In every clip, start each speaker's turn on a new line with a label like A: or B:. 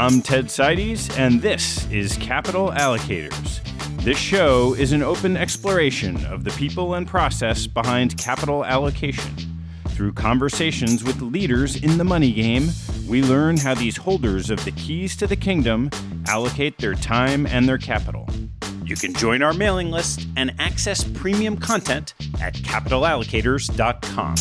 A: I'm Ted Seides, and this is Capital Allocators. This show is an open exploration of the people and process behind capital allocation. Through conversations with leaders in the money game, we learn how these holders of the keys to the kingdom allocate their time and their capital. You can join our mailing list and access premium content at capitalallocators.com.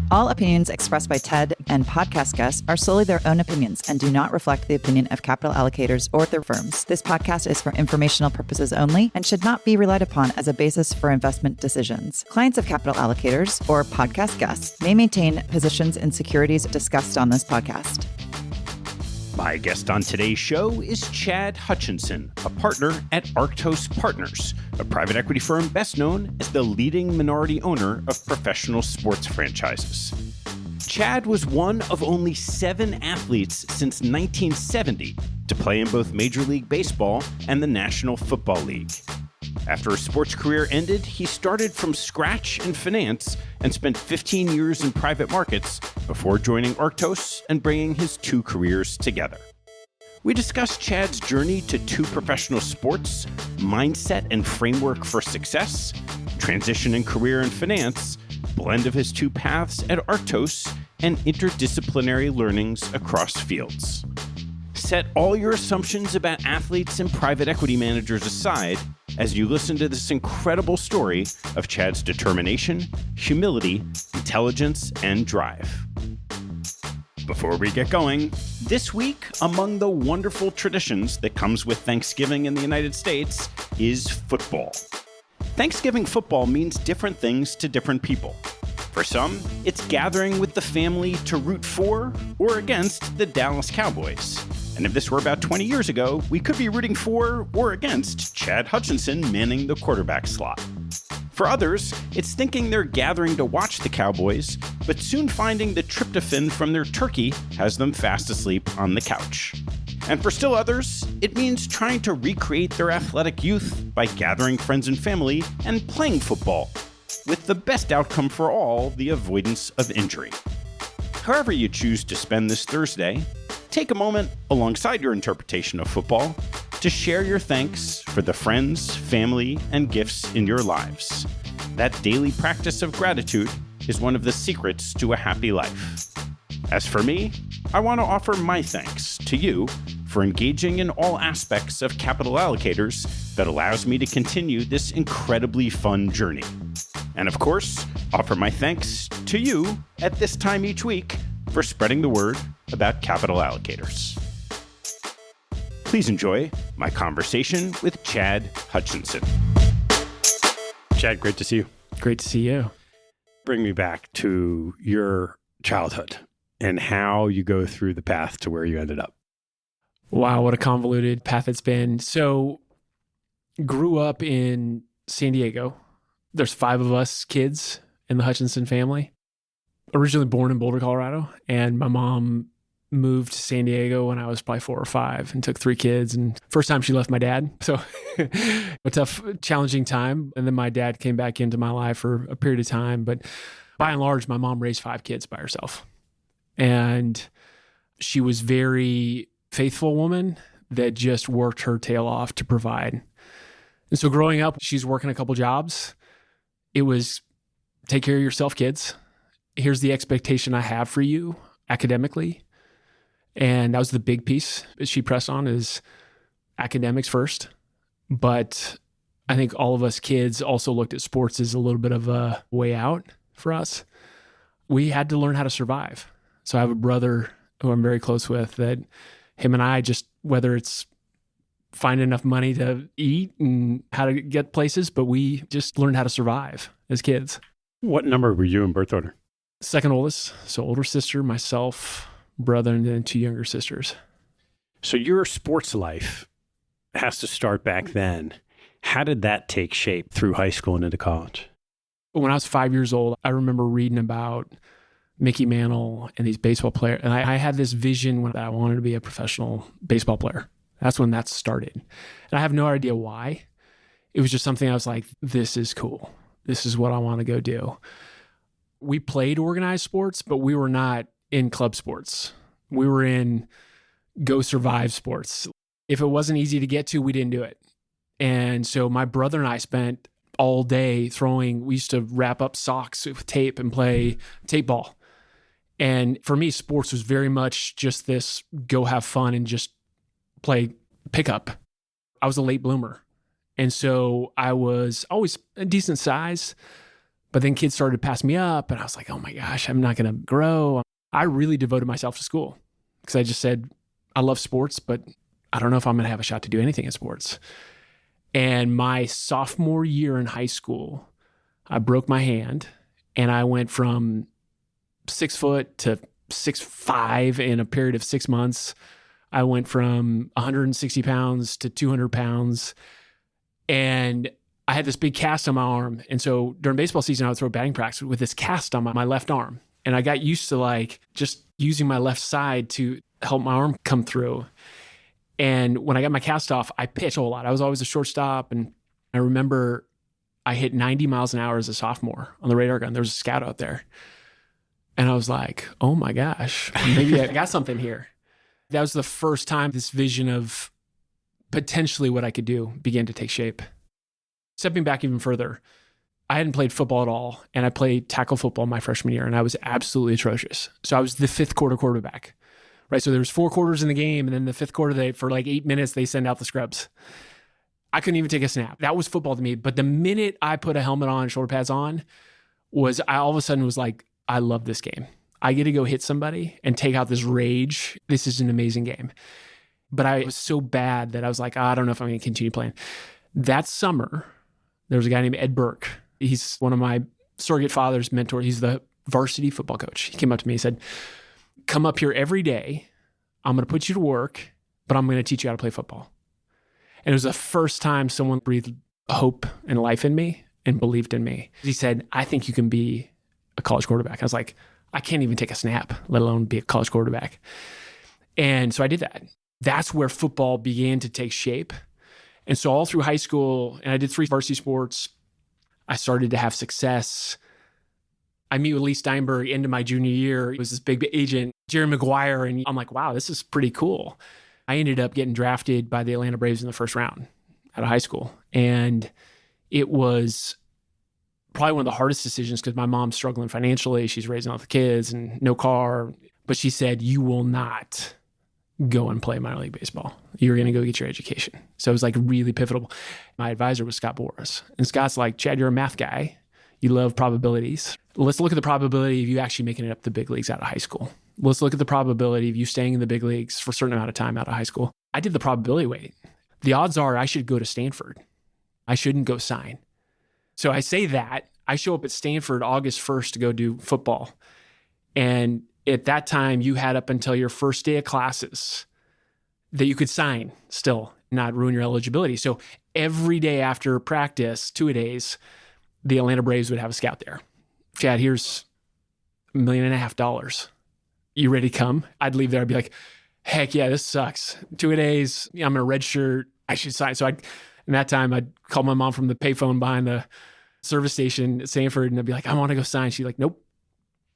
B: All opinions expressed by Ted and podcast guests are solely their own opinions and do not reflect the opinion of Capital Allocators or their firms. This podcast is for informational purposes only and should not be relied upon as a basis for investment decisions. Clients of Capital Allocators or podcast guests may maintain positions in securities discussed on this podcast.
A: My guest on today's show is Chad Hutchinson, a partner at Arctos Partners, a private equity firm best known as the leading minority owner of professional sports franchises. Chad was one of only 7 athletes since 1970 to play in both Major League Baseball and the National Football League. After his sports career ended, he started from scratch in finance and spent 15 years in private markets before joining Arctos and bringing his 2 careers together. We discussed Chad's journey to 2 professional sports, mindset and framework for success, transition in career and finance, blend of his 2 paths at Arctos, and interdisciplinary learnings across fields. Set all your assumptions about athletes and private equity managers aside as you listen to this incredible story of Chad's determination, humility, intelligence, and drive. Before we get going, this week, among the wonderful traditions that comes with Thanksgiving in the United States is football. Thanksgiving football means different things to different people. For some, it's gathering with the family to root for or against the Dallas Cowboys. And if this were about 20 years ago, we could be rooting for or against Chad Hutchinson manning the quarterback slot. For others, it's thinking they're gathering to watch the Cowboys, but soon finding the tryptophan from their turkey has them fast asleep on the couch. And for still others, it means trying to recreate their athletic youth by gathering friends and family and playing football, with the best outcome for all, the avoidance of injury. However you choose to spend this Thursday, take a moment alongside your interpretation of football to share your thanks for the friends, family, and gifts in your lives. That daily practice of gratitude is one of the secrets to a happy life. As for me, I want to offer my thanks to you for engaging in all aspects of Capital Allocators that allows me to continue this incredibly fun journey. And of course, offer my thanks to you at this time each week for spreading the word about Capital Allocators. Please enjoy my conversation with Chad Hutchinson. Chad, great to see you.
C: Great to see you.
A: Bring me back to your childhood and how you go through the path to where you ended up.
C: Wow, what a convoluted path it's been. So, grew up in San Diego. There's 5 of us kids in the Hutchinson family. Originally born in Boulder, Colorado, and my mom moved to San Diego when I was probably 4 or 5 and took 3 kids. And first time she left my dad. So a tough, challenging time. And then my dad came back into my life for a period of time. But by and large, my mom raised 5 kids by herself. And she was very faithful woman that just worked her tail off to provide. And so growing up, she's working a couple jobs. It was take care of yourself, kids. Here's the expectation I have for you academically. And that was the big piece that she pressed on is academics first. But I think all of us kids also looked at sports as a little bit of a way out for us. We had to learn how to survive. So I have a brother who I'm very close with that him and I just, whether it's find enough money to eat and how to get places, but we just learned how to survive as kids.
A: What number were you in birth order?
C: Second oldest. So older sister, myself, brother, and then 2 younger sisters.
A: So your sports life has to start back then. How did that take shape through high school and into college?
C: When I was 5 years old, I remember reading about Mickey Mantle and these baseball players. And I had this vision when I wanted to be a professional baseball player. That's when that started. And I have no idea why. It was just something I was like, this is cool. This is what I want to go do. We played organized sports, but we were not in club sports. We were in go survive sports. If it wasn't easy to get to, we didn't do it. And so my brother and I spent all day we used to wrap up socks with tape and play tape ball. And for me, sports was very much just this go have fun and just play pickup. I was a late bloomer. And so I was always a decent size, but then kids started to pass me up and I was like, oh my gosh, I'm not going to grow. I really devoted myself to school because I just said, I love sports, but I don't know if I'm going to have a shot to do anything in sports. And my sophomore year in high school, I broke my hand and I went from 6 foot to 6'5" in a period of 6 months. I went from 160 pounds to 200 pounds. And I had this big cast on my arm. And so during baseball season, I would throw batting practice with this cast on my left arm. And I got used to like just using my left side to help my arm come through. And when I got my cast off, I pitched a whole lot. I was always a shortstop. And I remember I hit 90 miles an hour as a sophomore on the radar gun. There was a scout out there. And I was like, oh my gosh, maybe I got something here. That was the first time this vision of potentially what I could do began to take shape. Stepping back even further, I hadn't played football at all, and I played tackle football my freshman year, and I was absolutely atrocious. So I was the fifth quarter quarterback, right? So there was 4 quarters in the game, and then the fifth quarter, for like 8 minutes, they send out the scrubs. I couldn't even take a snap. That was football to me. But the minute I put a helmet on, shoulder pads on, I all of a sudden was like, I love this game. I get to go hit somebody and take out this rage. This is an amazing game. But I was so bad that I was like, I don't know if I'm going to continue playing. That summer, there was a guy named Ed Burke. He's one of my surrogate father's mentors. He's the varsity football coach. He came up to me and said, come up here every day. I'm going to put you to work, but I'm going to teach you how to play football. And it was the first time someone breathed hope and life in me and believed in me. He said, I think you can be a college quarterback. I was like, I can't even take a snap, let alone be a college quarterback. And so I did that. That's where football began to take shape. And so all through high school, and I did 3 varsity sports, I started to have success. I meet with Lee Steinberg into my junior year. He was this big agent, Jerry Maguire, and I'm like, wow, this is pretty cool. I ended up getting drafted by the Atlanta Braves in the first round out of high school. And it was probably one of the hardest decisions because my mom's struggling financially. She's raising all the kids and no car. But she said, you will not go and play minor league baseball. You're going to go get your education. So it was like really pivotal. My advisor was Scott Boras. And Scott's like, Chad, you're a math guy. You love probabilities. Let's look at the probability of you actually making it up the big leagues out of high school. Let's look at the probability of you staying in the big leagues for a certain amount of time out of high school. I did the probability weight. The odds are I should go to Stanford. I shouldn't go sign. So I say that. I show up at Stanford August 1st to go do football. And at that time, you had up until your first day of classes that you could sign still, not ruin your eligibility. So every day after practice, 2 days, the Atlanta Braves would have a scout there. Chad, here's $1.5 million. You ready to come? I'd leave there. I'd be like, heck yeah, this sucks. 2 days, I'm in a red shirt. I should sign. So in that time, I'd call my mom from the payphone behind the service station at Stanford, and I'd be like, I want to go sign. She's like, nope,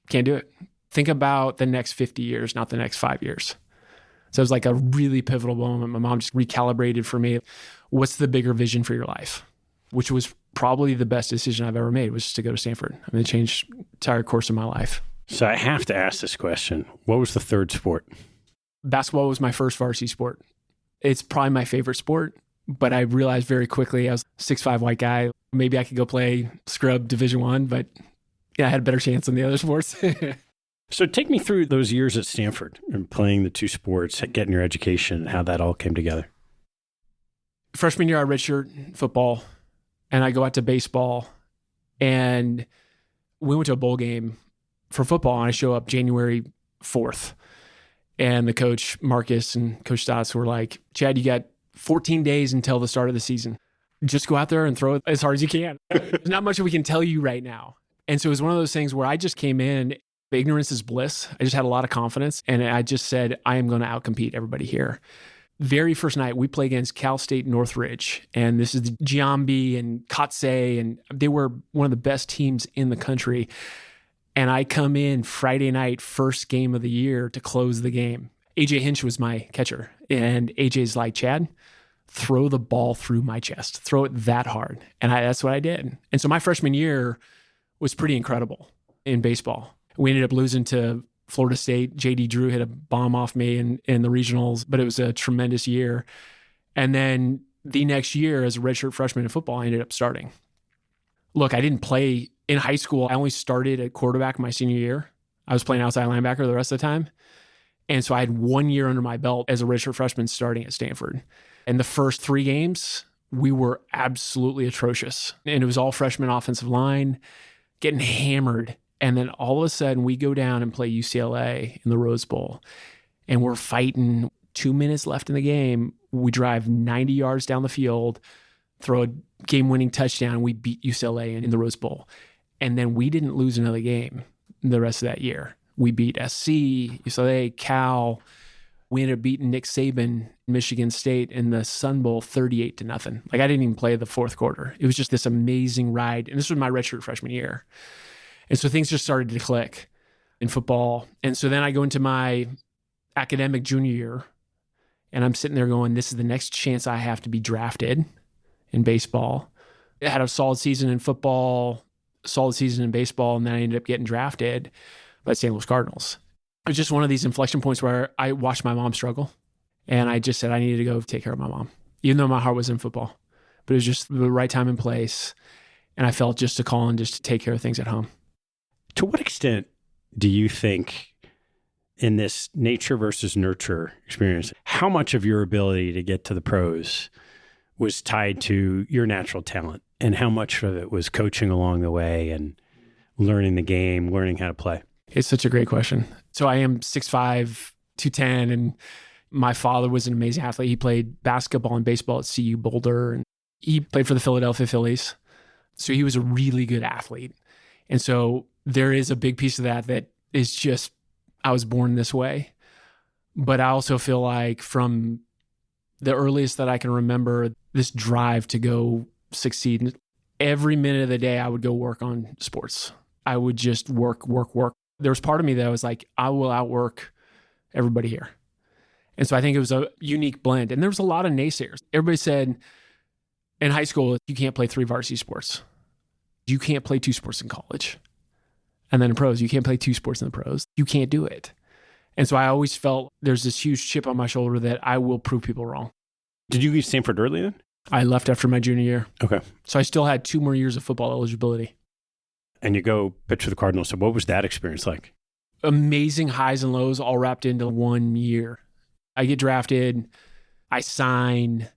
C: can't do it. Think about the next 50 years, not the next 5 years. So it was like a really pivotal moment. My mom just recalibrated for me. What's the bigger vision for your life? Which was probably the best decision I've ever made, was just to go to Stanford. I mean, it changed the entire course of my life.
A: So I have to ask this question. What was the third sport?
C: Basketball was my first varsity sport. It's probably my favorite sport, but I realized very quickly I was a 6'5" white guy. Maybe I could go play scrub Division I, but yeah, I had a better chance than the other sports.
A: So take me through those years at Stanford and playing the 2 sports, getting your education, how that all came together.
C: Freshman year, I redshirt football, and I go out to baseball, and we went to a bowl game for football, and I show up January 4th, and the coach, Marcus, and Coach Stotts were like, Chad, you got 14 days until the start of the season. Just go out there and throw it as hard as you can. There's not much we can tell you right now. And so it was one of those things where I just came in. Ignorance is bliss. I just had a lot of confidence. And I just said, I am going to outcompete everybody here. Very first night, we play against Cal State Northridge. And this is the Giambi and Kotze. And they were one of the best teams in the country. And I come in Friday night, first game of the year, to close the game. AJ Hinch was my catcher. And AJ's like, Chad, throw the ball through my chest. Throw it that hard. And that's what I did. And so my freshman year was pretty incredible in baseball. We ended up losing to Florida State. J.D. Drew hit a bomb off me in the regionals, but it was a tremendous year. And then the next year, as a redshirt freshman in football, I ended up starting. Look, I didn't play in high school. I only started at quarterback my senior year. I was playing outside linebacker the rest of the time. And so I had 1 year under my belt as a redshirt freshman starting at Stanford. And the first 3 games, we were absolutely atrocious. And it was all freshman offensive line, getting hammered. And then all of a sudden, we go down and play UCLA in the Rose Bowl. And we're fighting 2 minutes left in the game. We drive 90 yards down the field, throw a game-winning touchdown, and we beat UCLA in the Rose Bowl. And then we didn't lose another game the rest of that year. We beat SC, UCLA, Cal. We ended up beating Nick Saban, Michigan State, in the Sun Bowl 38-0. Like, I didn't even play the fourth quarter. It was just this amazing ride. And this was my redshirt freshman year. And so things just started to click in football. And so then I go into my academic junior year, and I'm sitting there going, this is the next chance I have to be drafted in baseball. I had a solid season in football, solid season in baseball, and then I ended up getting drafted by the St. Louis Cardinals. It was just one of these inflection points where I watched my mom struggle, and I just said I needed to go take care of my mom, even though my heart was in football. But it was just the right time and place, and I felt just a call and just to take care of things at home.
A: To what extent do you think in this nature versus nurture experience, how much of your ability to get to the pros was tied to your natural talent, and how much of it was coaching along the way and learning the game, learning how to play?
C: It's such a great question. So I am 6'5", 210, and my father was an amazing athlete. He played basketball and baseball at CU Boulder, and he played for the Philadelphia Phillies. So he was a really good athlete. And so there is a big piece of that is just, I was born this way. But I also feel like from the earliest that I can remember, this drive to go succeed, every minute of the day I would go work on sports. I would just work. There was part of me that was like, I will outwork everybody here. And so I think it was a unique blend. And there was a lot of naysayers. Everybody said in high school, you can't play 3 varsity sports. You can't play 2 sports in college. And then in pros, you can't play 2 sports in the pros. You can't do it. And so I always felt there's this huge chip on my shoulder that I will prove people wrong.
A: Did you leave Stanford early then?
C: I left after my junior year.
A: Okay.
C: So I still had 2 more years of football eligibility.
A: And you go pitch for the Cardinals. So what was that experience like?
C: Amazing highs and lows all wrapped into 1 year. I get drafted. I sign.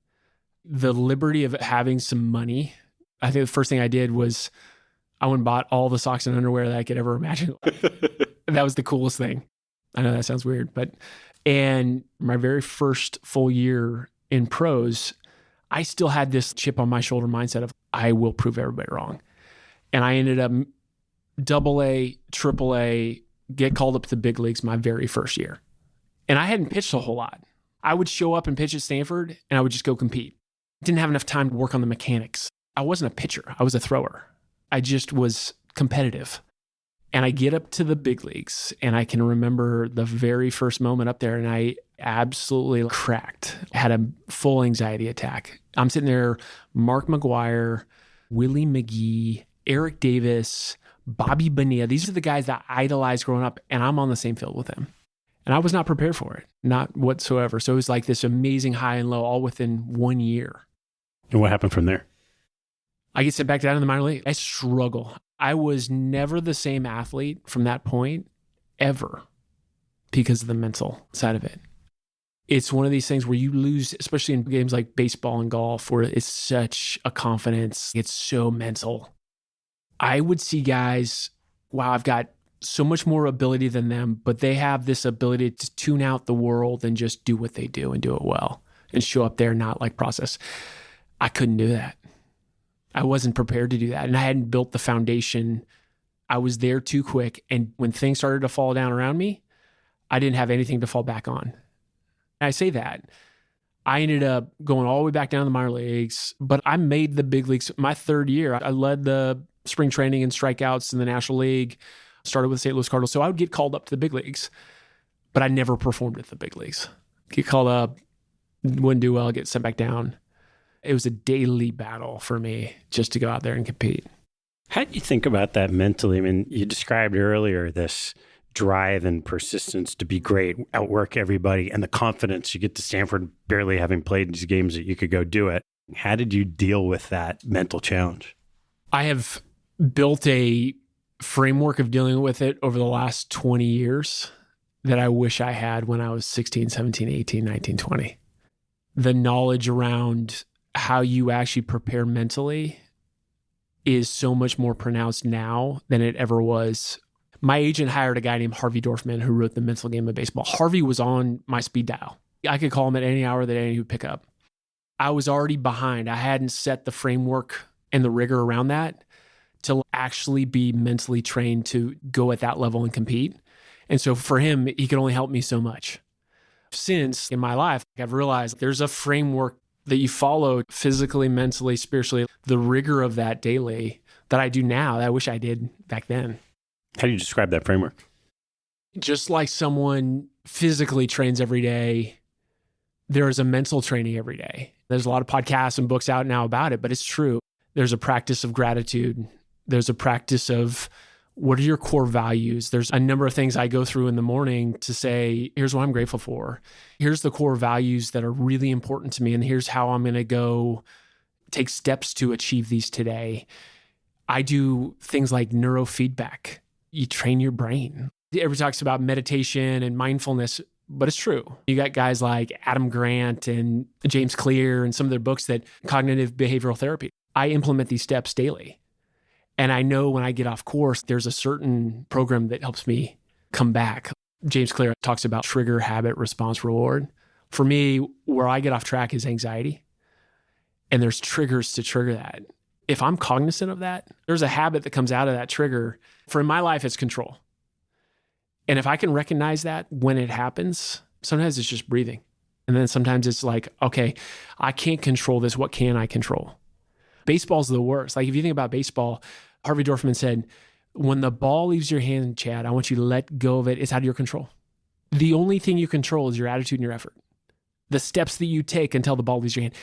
C: The liberty of having some money. I think the first thing I did was I went and bought all the socks and underwear that I could ever imagine. That was the coolest thing. I know that sounds weird, and my very first full year in pros, I still had this chip on my shoulder mindset of I will prove everybody wrong. And I ended up AA, AAA, get called up to the big leagues my very first year. And I hadn't pitched a whole lot. I would show up and pitch at Stanford and I would just go compete. Didn't have enough time to work on the mechanics. I wasn't a pitcher. I was a thrower. I just was competitive. And I get up to the big leagues and I can remember the very first moment up there and I absolutely cracked. I had a full anxiety attack. I'm sitting there, Mark McGuire, Willie McGee, Eric Davis, Bobby Bonilla. These are the guys that I idolized growing up, and I'm on the same field with them. And I was not prepared for it, not whatsoever. So it was like this amazing high and low all within 1 year.
A: And what happened from there?
C: I get sent back down in the minor league. I struggle. I was never the same athlete from that point, ever, because of the mental side of it. It's one of these things where you lose, especially in games like baseball and golf, where it's such a confidence. It's so mental. I would see guys, wow, I've got so much more ability than them, but they have this ability to tune out the world and just do what they do and do it well and show up there, not like process. I couldn't do that. I wasn't prepared to do that. And I hadn't built the foundation. I was there too quick. And when things started to fall down around me, I didn't have anything to fall back on. And I say that. I ended up going all the way back down to the minor leagues, but I made the big leagues. My third year, I led the spring training and strikeouts in the National League, started with the St. Louis Cardinals. So I would get called up to the big leagues. but I never performed at the big leagues. Get called up, wouldn't do well, get sent back down. It was a daily battle for me just to go out there and compete.
A: How do you think about that mentally? I mean, you described earlier this drive and persistence to be great, outwork everybody, and the confidence you get to Stanford barely having played these games that you could go do it. How did you deal with that mental challenge?
C: I have built a framework of dealing with it over the last 20 years that I wish I had when I was 16, 17, 18, 19, 20. The knowledge around how you actually prepare mentally is so much more pronounced now than it ever was. My agent hired a guy named Harvey Dorfman who wrote The Mental Game of Baseball. Harvey was on my speed dial. I could call him at any hour that he would pick up. I was already behind. I hadn't set the framework and the rigor around that to actually be mentally trained to go at that level and compete. And so for him, he could only help me so much. Since in my life, I've realized there's a framework that you follow physically, mentally, spiritually, the rigor of that daily that I do now that I wish I did back then.
A: How do you describe that framework?
C: Just like someone physically trains every day, there is a mental training every day. There's a lot of podcasts and books out now about it, but it's true. There's a practice of gratitude. There's a practice of what are your core values? There's a number of things I go through in the morning to say, here's what I'm grateful for. Here's the core values that are really important to me. And here's how I'm going to go take steps to achieve these today. I do things like neurofeedback. You train your brain. Everybody talks about meditation and mindfulness, but it's true. You got guys like Adam Grant and James Clear and some of their books that cognitive behavioral therapy. I implement these steps daily. And I know when I get off course, there's a certain program that helps me come back. James Clear talks about trigger, habit, response, reward. For me, where I get off track is anxiety. And there's triggers to trigger that. If I'm cognizant of that, there's a habit that comes out of that trigger. For in my life, it's control. And if I can recognize that when it happens, sometimes it's just breathing. And then sometimes it's like, okay, I can't control this. What can I control? Baseball's the worst. Like if you think about baseball, Harvey Dorfman said, when the ball leaves your hand, Chad, I want you to let go of it. It's out of your control. The only thing you control is your attitude and your effort. The steps that you take until the ball leaves your hand.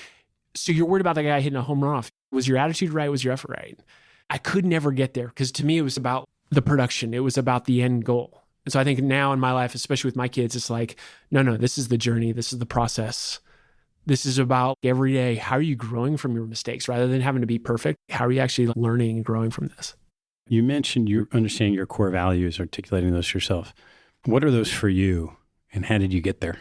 C: So you're worried about the guy hitting a home run off. Was your attitude right? Was your effort right? I could never get there because to me, it was about the production. It was about the end goal. And so I think now in my life, especially with my kids, it's like, no, this is the journey. This is the process. This is about every day. How are you growing from your mistakes rather than having to be perfect? How are you actually learning and growing from this?
A: You mentioned you understanding your core values, articulating those yourself. What are those for you and how did you get there?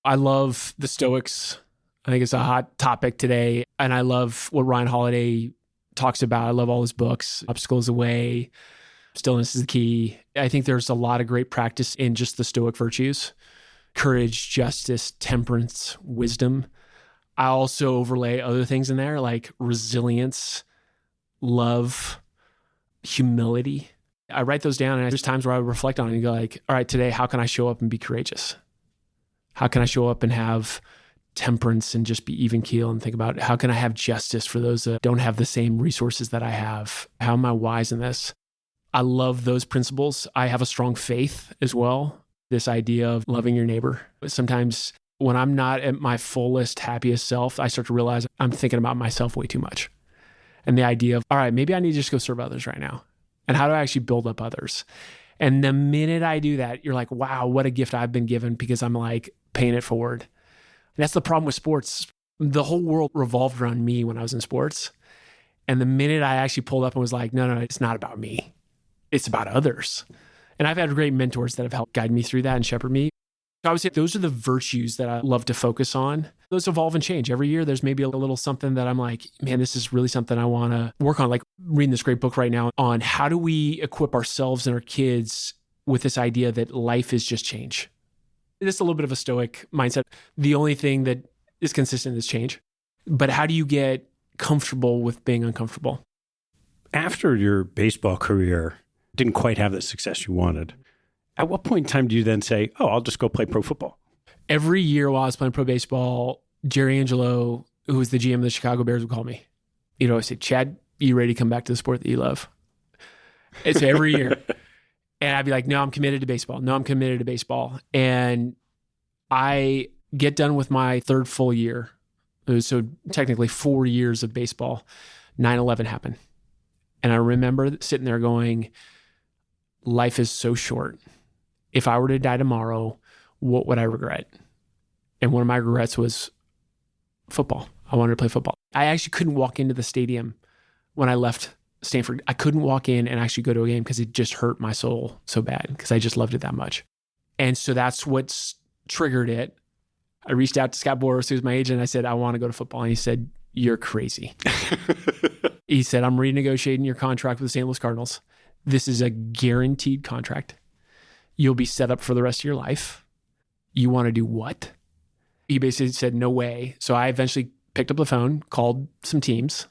C: I love the Stoics. I think it's a hot topic today. And I love what Ryan Holiday talks about. I love all his books. Obstacles Away, Stillness is the Key. I think there's a lot of great practice in just the Stoic virtues. Courage, justice, temperance, wisdom. I also overlay other things in there like resilience, love, humility. I write those down and there's times where I reflect on it and go like, all right, today, how can I show up and be courageous? How can I show up and have temperance and just be even keel and think about how can I have justice for those that don't have the same resources that I have? How am I wise in this? I love those principles. I have a strong faith as well. This idea of loving your neighbor. Sometimes when I'm not at my fullest, happiest self, I start to realize I'm thinking about myself way too much. And the idea of, all right, maybe I need to just go serve others right now. And how do I actually build up others? And the minute I do that, you're like, wow, what a gift I've been given because I'm like paying it forward. And that's the problem with sports. The whole world revolved around me when I was in sports. And the minute I actually pulled up and was like, no, it's not about me. It's about others. And I've had great mentors that have helped guide me through that and shepherd me. So I would say those are the virtues that I love to focus on. Those evolve and change. Every year, there's maybe a little something that I'm like, man, this is really something I want to work on. Like reading this great book right now on how do we equip ourselves and our kids with this idea that life is just change. It's a little bit of a Stoic mindset. The only thing that is consistent is change. But how do you get comfortable with being uncomfortable?
A: After your baseball career, didn't quite have the success you wanted. At what point in time do you then say, oh, I'll just go play pro football?
C: Every year while I was playing pro baseball, Jerry Angelo, who was the GM of the Chicago Bears, would call me. He'd always say, Chad, you ready to come back to the sport that you love? It's every year. And I'd be like, no, I'm committed to baseball. No, I'm committed to baseball. And I get done with my third full year. So technically 4 years of baseball. 9/11 happened. And I remember sitting there going, life is so short. If I were to die tomorrow, what would I regret? And one of my regrets was football. I wanted to play football. I actually couldn't walk into the stadium when I left Stanford. I couldn't walk in and actually go to a game because it just hurt my soul so bad because I just loved it that much. And so that's what's triggered it. I reached out to Scott Boras, who's my agent. I said, I want to go to football. And he said, you're crazy. He said, I'm renegotiating your contract with the St. Louis Cardinals. This is a guaranteed contract. You'll be set up for the rest of your life. You want to do what? He basically said, no way. So I eventually picked up the phone, called some teams.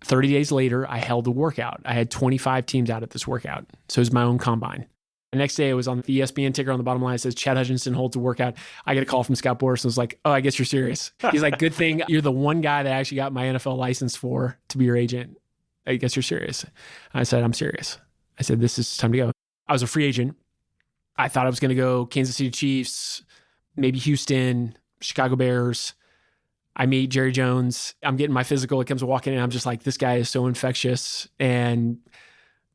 C: 30 days later, I held a workout. I had 25 teams out at this workout. So it was my own combine. The next day, it was on the ESPN ticker on the bottom line. It says, Chad Hutchinson holds a workout. I get a call from Scott Boras and was like, oh, I guess you're serious. He's like, good thing you're the one guy that I actually got my NFL license for to be your agent. I guess you're serious. I said, I'm serious. I said, this is time to go. I was a free agent. I thought I was going to go Kansas City Chiefs, maybe Houston, Chicago Bears. I meet Jerry Jones. I'm getting my physical. He comes walking in. I'm just like, this guy is so infectious and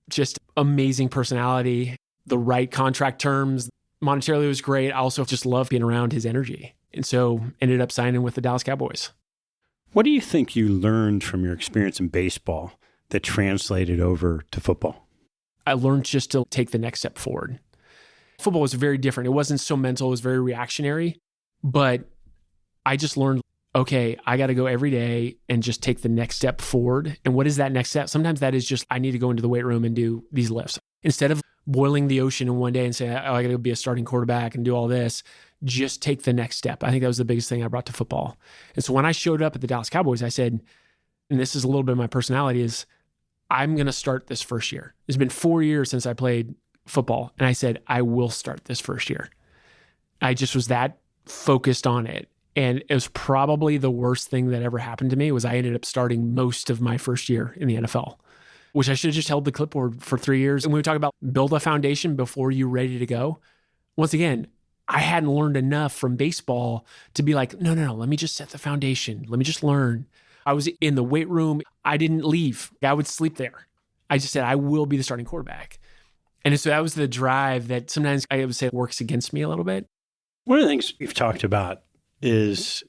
C: just amazing personality. The right contract terms. Monetarily, it was great. I also just love being around his energy. And so ended up signing with the Dallas Cowboys.
A: What do you think you learned from your experience in baseball that translated over to football?
C: I learned just to take the next step forward. Football was very different. It wasn't so mental. It was very reactionary. But I just learned, okay, I got to go every day and just take the next step forward. And what is that next step? Sometimes that is just, I need to go into the weight room and do these lifts. Instead of boiling the ocean in one day and say, oh, I got to be a starting quarterback and do all this, just take the next step. I think that was the biggest thing I brought to football. And so when I showed up at the Dallas Cowboys, I said, and this is a little bit of my personality, is I'm going to start this first year. It's been 4 years since I played football. And I said, I will start this first year. I just was that focused on it. And it was probably the worst thing that ever happened to me was I ended up starting most of my first year in the NFL, which I should have just held the clipboard for 3 years. And when we talk about build a foundation before you're ready to go, once again, I hadn't learned enough from baseball to be like, no, let me just set the foundation. Let me just learn. I was in the weight room. I didn't leave. I would sleep there. I just said, I will be the starting quarterback. And so that was the drive that sometimes I would say works against me a little bit.
A: One of the things we've talked about is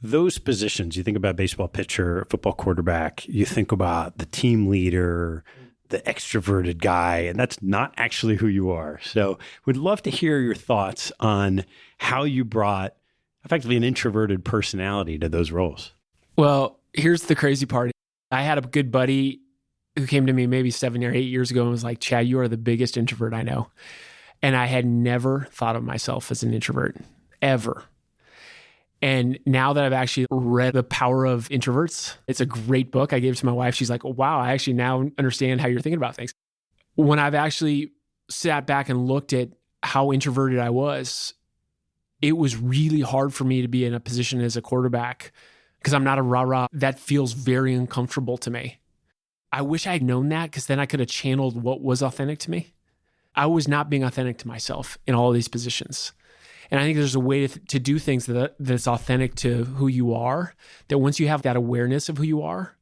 A: those positions. You think about baseball pitcher, football quarterback, you think about the team leader, the extroverted guy, and that's not actually who you are. So we'd love to hear your thoughts on how you brought effectively an introverted personality to those roles.
C: Well, here's the crazy part. I had a good buddy who came to me maybe 7 or 8 years ago and was like, Chad, you are the biggest introvert I know. And I had never thought of myself as an introvert, ever. And now that I've actually read The Power of Introverts, it's a great book. I gave it to my wife. She's like, wow, I actually now understand how you're thinking about things. When I've actually sat back and looked at how introverted I was, it was really hard for me to be in a position as a quarterback because I'm not a rah-rah. That feels very uncomfortable to me. I wish I had known that because then I could have channeled what was authentic to me. I was not being authentic to myself in all of these positions. And I think there's a way to do things that's authentic to who you are, that once you have that awareness of who you are,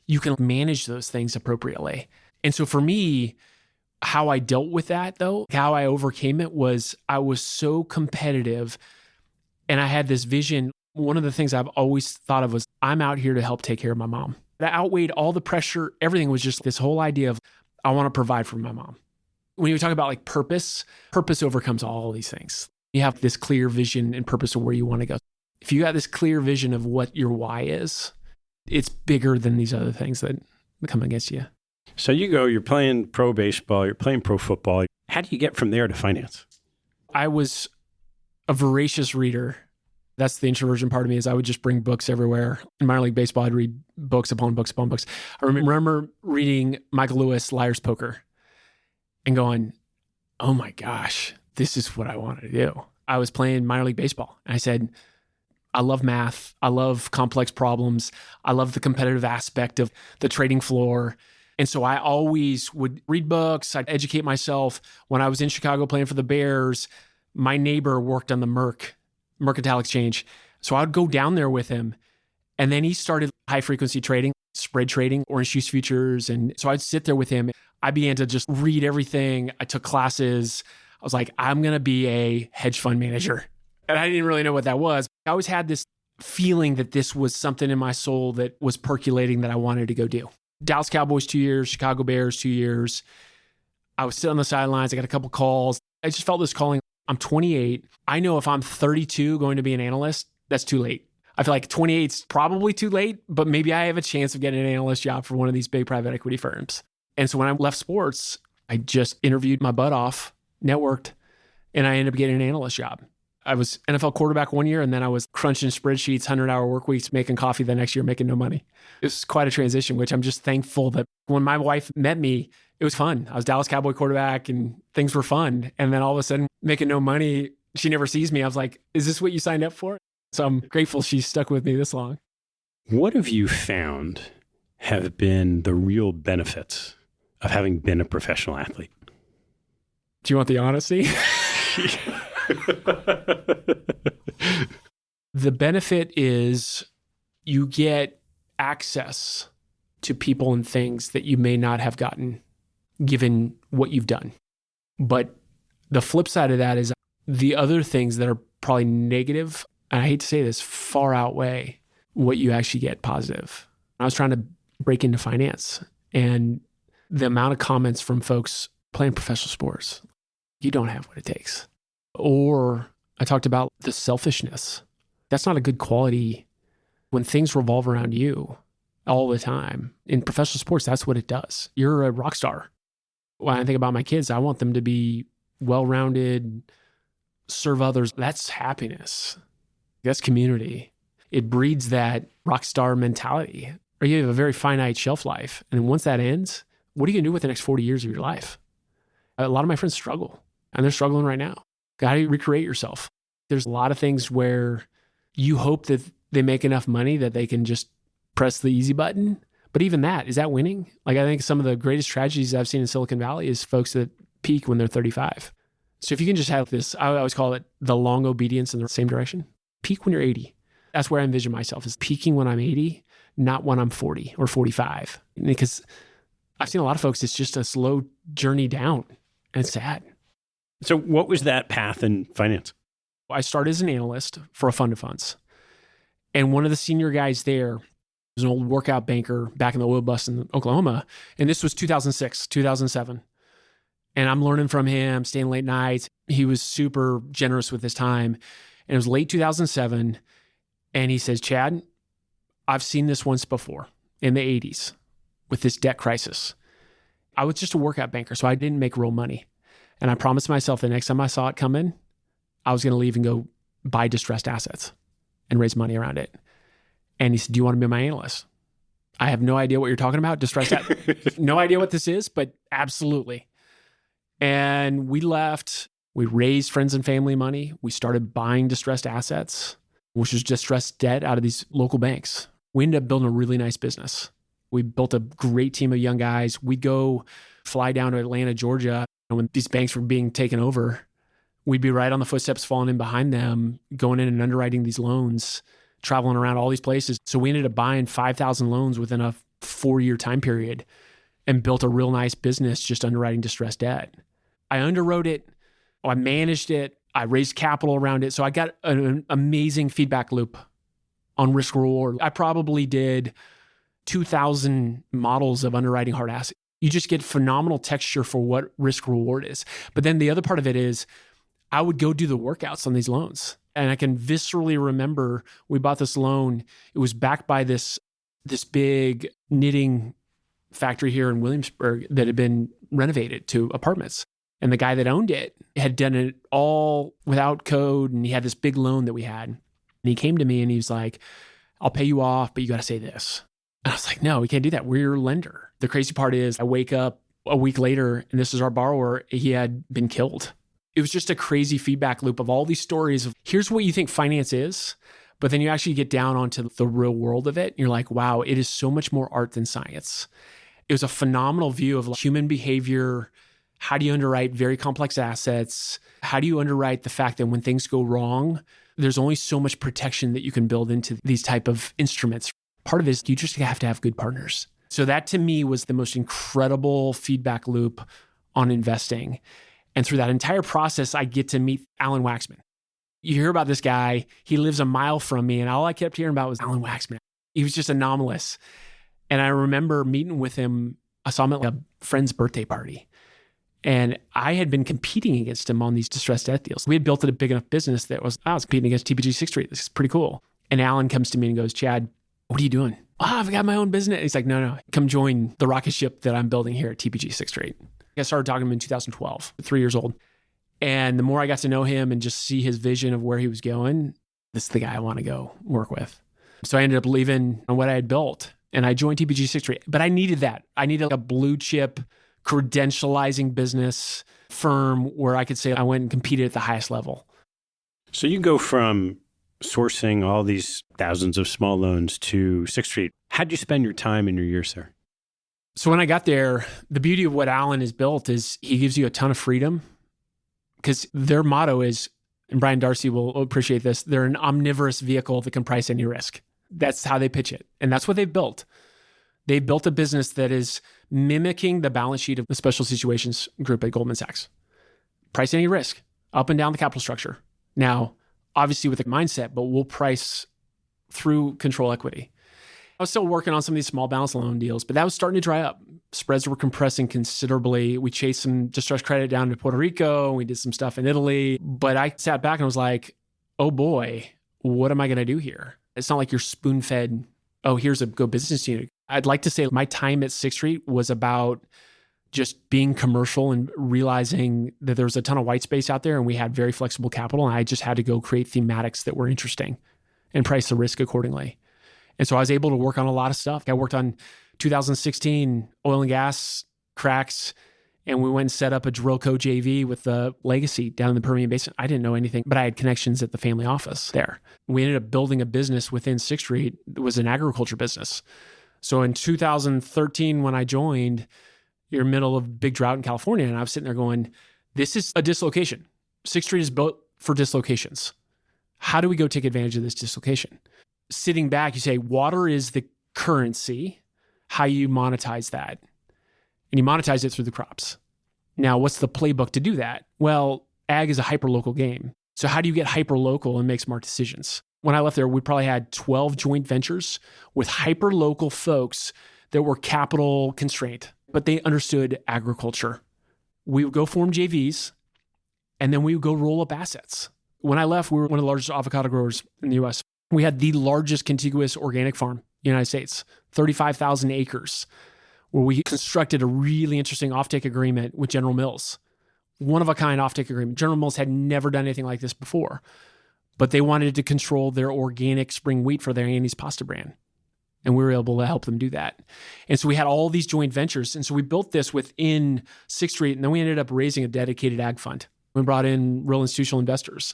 C: you can manage those things appropriately. And so for me, how I dealt with that though, how I overcame it was I was so competitive and I had this vision. One of the things I've always thought of was I'm out here to help take care of my mom. That outweighed all the pressure. Everything was just this whole idea of I want to provide for my mom. When you talk about like purpose overcomes all these things. You have this clear vision and purpose of where you want to go. If you got this clear vision of what your why is, it's bigger than these other things that come against you.
A: So you're playing pro baseball, you're playing pro football. How do you get from there to finance?
C: I was a voracious reader. That's the introversion part of me is I would just bring books everywhere. In minor league baseball, I'd read books upon books upon books. I remember reading Michael Lewis' Liar's Poker and going, oh my gosh, this is what I wanted to do. I was playing minor league baseball. And I said, I love math. I love complex problems. I love the competitive aspect of the trading floor. And so I always would read books. I'd educate myself. When I was in Chicago playing for the Bears, my neighbor worked on the Mercantile Exchange. So I'd go down there with him. And then he started high frequency trading, spread trading, orange juice futures. And so I'd sit there with him. I began to just read everything. I took classes. I was like, I'm going to be a hedge fund manager. And I didn't really know what that was. I always had this feeling that this was something in my soul that was percolating that I wanted to go do. Dallas Cowboys 2 years, Chicago Bears 2 years. I was sitting on the sidelines. I got a couple calls. I just felt this calling. I'm 28. I know if I'm 32 going to be an analyst, that's too late. I feel like 28 is probably too late, but maybe I have a chance of getting an analyst job for one of these big private equity firms. And so when I left sports, I just interviewed my butt off, networked, and I ended up getting an analyst job. I was NFL quarterback 1 year, and then I was crunching spreadsheets, 100-hour work weeks, making coffee the next year, making no money. It was quite a transition, which I'm just thankful that when my wife met me, it was fun. I was Dallas Cowboy quarterback, and things were fun. And then all of a sudden, making no money, she never sees me. I was like, is this what you signed up for? So I'm grateful she stuck with me this long.
A: What have you found have been the real benefits of having been a professional athlete?
C: Do you want the honesty? The benefit is you get access to people and things that you may not have gotten given what you've done. But the flip side of that is the other things that are probably negative, and I hate to say this, far outweigh what you actually get positive. I was trying to break into finance, and the amount of comments from folks playing professional sports, you don't have what it takes. Or I talked about the selfishness. That's not a good quality when things revolve around you all the time. In professional sports, that's what it does. You're a rock star. When I think about my kids, I want them to be well-rounded, serve others. That's happiness. That's community. It breeds that rock star mentality. Or you have a very finite shelf life. And once that ends, what are you going to do with the next 40 years of your life? A lot of my friends struggle, and they're struggling right now. How do you recreate yourself? There's a lot of things where you hope that they make enough money that they can just press the easy button. But even that, is that winning? Like, I think some of the greatest tragedies I've seen in Silicon Valley is folks that peak when they're 35. So if you can just have this, I always call it the long obedience in the same direction. Peak when you're 80. That's where I envision myself, is peaking when I'm 80, not when I'm 40 or 45. Because I've seen a lot of folks, it's just a slow journey down, and it's sad.
A: So what was that path in finance?
C: I started as an analyst for a fund of funds. And one of the senior guys there was an old workout banker back in the oil bust in Oklahoma. And this was 2006, 2007. And I'm learning from him, staying late nights. He was super generous with his time. And it was late 2007. And he says, Chad, I've seen this once before in the 80s with this debt crisis. I was just a workout banker, so I didn't make real money. And I promised myself the next time I saw it coming, I was going to leave and go buy distressed assets and raise money around it. And he said, do you want to be my analyst? I have no idea what you're talking about, distressed assets. No idea what this is, but absolutely. And we left. We raised friends and family money. We started buying distressed assets, which was distressed debt out of these local banks. We ended up building a really nice business. We built a great team of young guys. We'd go fly down to Atlanta, Georgia. And when these banks were being taken over, we'd be right on the footsteps, falling in behind them, going in and underwriting these loans, traveling around all these places. So we ended up buying 5,000 loans within a 4-year time period and built a real nice business just underwriting distressed debt. I underwrote it. I managed it. I raised capital around it. So I got an amazing feedback loop on risk reward. I probably did 2,000 models of underwriting hard assets. You just get phenomenal texture for what risk reward is. But then the other part of it is I would go do the workouts on these loans. And I can viscerally remember we bought this loan. It was backed by this big knitting factory here in Williamsburg that had been renovated to apartments. And the guy that owned it had done it all without code. And he had this big loan that we had. And he came to me and he was like, I'll pay you off, but you got to say this. And I was like, no, we can't do that. We're your lender. The crazy part is I wake up a week later and this is our borrower. He had been killed. It was just a crazy feedback loop of all these stories of here's what you think finance is, but then you actually get down onto the real world of it. And you're like, wow, it is so much more art than science. It was a phenomenal view of human behavior. How do you underwrite very complex assets? How do you underwrite the fact that when things go wrong, there's only so much protection that you can build into these type of instruments. Part of it is you just have to have good partners. So that to me was the most incredible feedback loop on investing. And through that entire process, I get to meet Alan Waxman. You hear about this guy, he lives a mile from me, and all I kept hearing about was Alan Waxman. He was just anomalous. And I remember meeting with him. I saw him at a friend's birthday party. And I had been competing against him on these distressed debt deals. We had built a big enough business that I was competing against TPG 6th Street. This is pretty cool. And Alan comes to me and goes, Chad, what are you doing? I've got my own business. He's like, no, come join the rocket ship that I'm building here at TPG 6th Street. I started talking to him in 2012, 3 years old. And the more I got to know him and just see his vision of where he was going, this is the guy I want to go work with. So I ended up leaving on what I had built and I joined TPG 6th Street. But I needed that. I needed a blue chip credentializing business firm where I could say I went and competed at the highest level.
A: So you go from sourcing all these thousands of small loans to 6th Street. How'd you spend your time and your years there?
C: So when I got there, the beauty of what Alan has built is he gives you a ton of freedom because their motto is, and Brian Darcy will appreciate this, they're an omnivorous vehicle that can price any risk. That's how they pitch it. And that's what they've built. They built a business that is mimicking the balance sheet of the special situations group at Goldman Sachs. Price any risk, up and down the capital structure. Now, obviously with a mindset, but we'll price through control equity. I was still working on some of these small balance loan deals, but that was starting to dry up. Spreads were compressing considerably. We chased some distressed credit down to Puerto Rico. We did some stuff in Italy. But I sat back and was like, oh boy, what am I going to do here? It's not like you're spoon-fed, oh, here's a go business unit. I'd like to say my time at 6th Street was about just being commercial and realizing that there was a ton of white space out there and we had very flexible capital. And I just had to go create thematics that were interesting and price the risk accordingly. And so I was able to work on a lot of stuff. I worked on 2016 oil and gas cracks, and we went and set up a Drillco JV with the Legacy down in the Permian Basin. I didn't know anything, but I had connections at the family office there. We ended up building a business within 6th Street. It was an agriculture business. So in 2013, when I joined, you're in the middle of big drought in California, and I was sitting there going, this is a dislocation. 6th Street is built for dislocations. How do we go take advantage of this dislocation? Sitting back, you say, water is the currency. How you monetize that? And you monetize it through the crops. Now, what's the playbook to do that? Well, ag is a hyper-local game. So how do you get hyper-local and make smart decisions? When I left there, we probably had 12 joint ventures with hyper-local folks that were capital constrained, but they understood agriculture. We would go form JVs, and then we would go roll up assets. When I left, we were one of the largest avocado growers in the U.S. We had the largest contiguous organic farm in the United States, 35,000 acres, where we constructed a really interesting offtake agreement with General Mills. One-of-a-kind offtake agreement. General Mills had never done anything like this before, but they wanted to control their organic spring wheat for their Annie's pasta brand. And we were able to help them do that. And so we had all these joint ventures. And so we built this within 6th Street, and then we ended up raising a dedicated ag fund. We brought in real institutional investors.